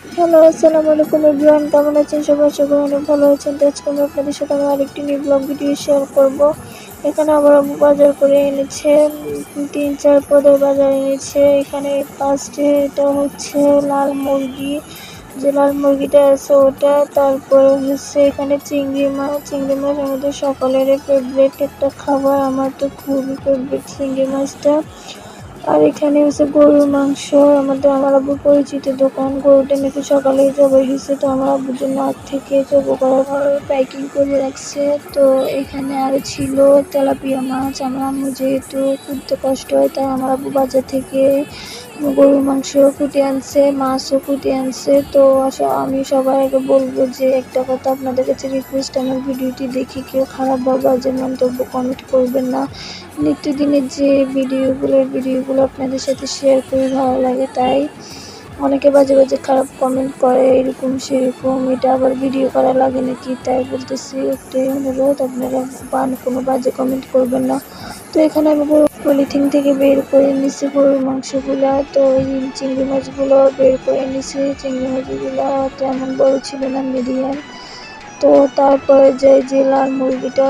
Hello, আসসালামু আলাইকুম everyone, কেমন আছেন সবাই? আশা করি অনেক ভালো আছেন। তো আজকে আমি আপনাদের সাথে আমার আরেকটি নিউ ব্লগ ভিডিও শেয়ার করব। এখানে আমার আম্মু বাজার করে এনেছে, 3-4 পদের বাজার এনেছে। এখানে ফার্স্টে এটা হচ্ছে লাল মুরগি, যে লাল মুরগিটা আছে ওটা। তারপরে হচ্ছে এখানে চিংড়ি মাছ আমাদের সকলেরই ফেভারিট একটা খাবার। আমার তো খুবই ফেভারিট চিংড়ি মাছটা। আর এখানে হচ্ছে গরুর মাংস, আমার আব্বুর পরিচিত দোকান। গরুটা নাকি সকালেই জবাই হয়েছে, তো আমার আব্বুর জন্য আগ থেকে জবাই করার পরে প্যাকিং করে রাখছে। তো এখানে আরও ছিল তেলাপিয়া মাছ। আমার আম্মু যেহেতু খুঁজতে কষ্ট হয়, তাই আমার আব্বু বাজার থেকে গরুর মাংস কুটে আনছে, মাছও কুটে আনছে। তো আমি সবার আগে বলবো যে একটা কথা, আপনাদের কাছে রিকোয়েস্ট, আমার ভিডিওটি দেখে কেউ খারাপ বা বাজে মন্তব্য কমেন্ট করবেন না। নিত্যদিনের যে ভিডিওগুলো আপনাদের সাথে শেয়ার করে ভালো লাগে, তাই অনেকে বাজে বাজে খারাপ কমেন্ট করে, এরকম সেরকম, এটা আবার ভিডিও করা লাগে নাকি। তাই বলতেছি, একটাই অনুরোধ, আপনারা কোনো বাজে কমেন্ট করবেন না। তো এখানে আমি পলিথিন থেকে বের করে নিছি গরুর মাংসগুলা। তো এই চিংড়ি মাছগুলো বের করে নিছি। চিংড়ি মাছগুলো তেমন বড় ছিল না, মিডিয়াম। তো তারপরে যে লাল মুরগিটা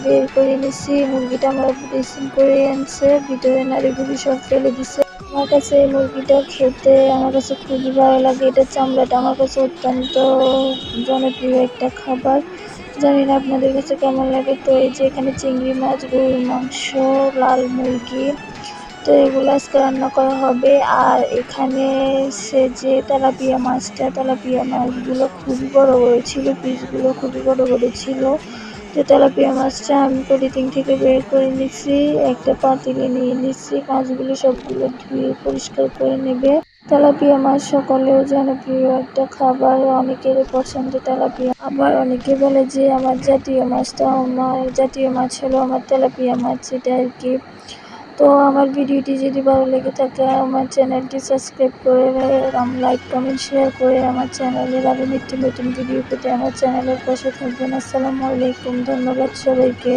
বের করে নিছি। মুরগিটা আমার ড্রেসিং করে আনছে, ভিতরে নাড়িভুড়ি সব ফেলে দিছে। আমার কাছে এই মুরগিটা খেতে আমার কাছে খুবই ভালো লাগে। এটা চামড়াটা আমার কাছে অত্যন্ত জনপ্রিয় একটা খাবার। জানি না আপনাদের কাছে কেমন লাগে। তো এই যে এখানে চিংড়ি মাছ, গরুর মাংস, লাল মুরগি, তো এগুলো আজকে রান্না করা হবে। আর এখানে সে যে তেলাপিয়া মাছগুলো খুবই বড় বড় ছিল, পিসগুলো খুবই বড় বড় ছিল। তো তেলাপিয়া মাছটা আমি পলিথিন থেকে বের করে নিচ্ছি, একটা পাতিলে নিয়ে নিচ্ছি। মাছগুলো সবগুলো ধুয়ে পরিষ্কার করে নেবে। তেলাপিয়া মাছ সকলেও জনপ্রিয় একটা খাবার, অনেকের পছন্দ তেলাপিয়া। আবার অনেকে বলে যে আমার জাতীয় মাছ হলো আমার তেলাপিয়া মাছ, এটা আর কি। তো আমার ভিডিওটি যদি ভালো লেগে থাকে, আমার চ্যানেলটি সাবস্ক্রাইব করে, লাইক কমেন্ট শেয়ার করে আমার চ্যানেলের আরও নিত্য নতুন ভিডিও পেতে আমার চ্যানেলের পাশে থাকবেন। আসসালামু আলাইকুম, ধন্যবাদ সবাইকে।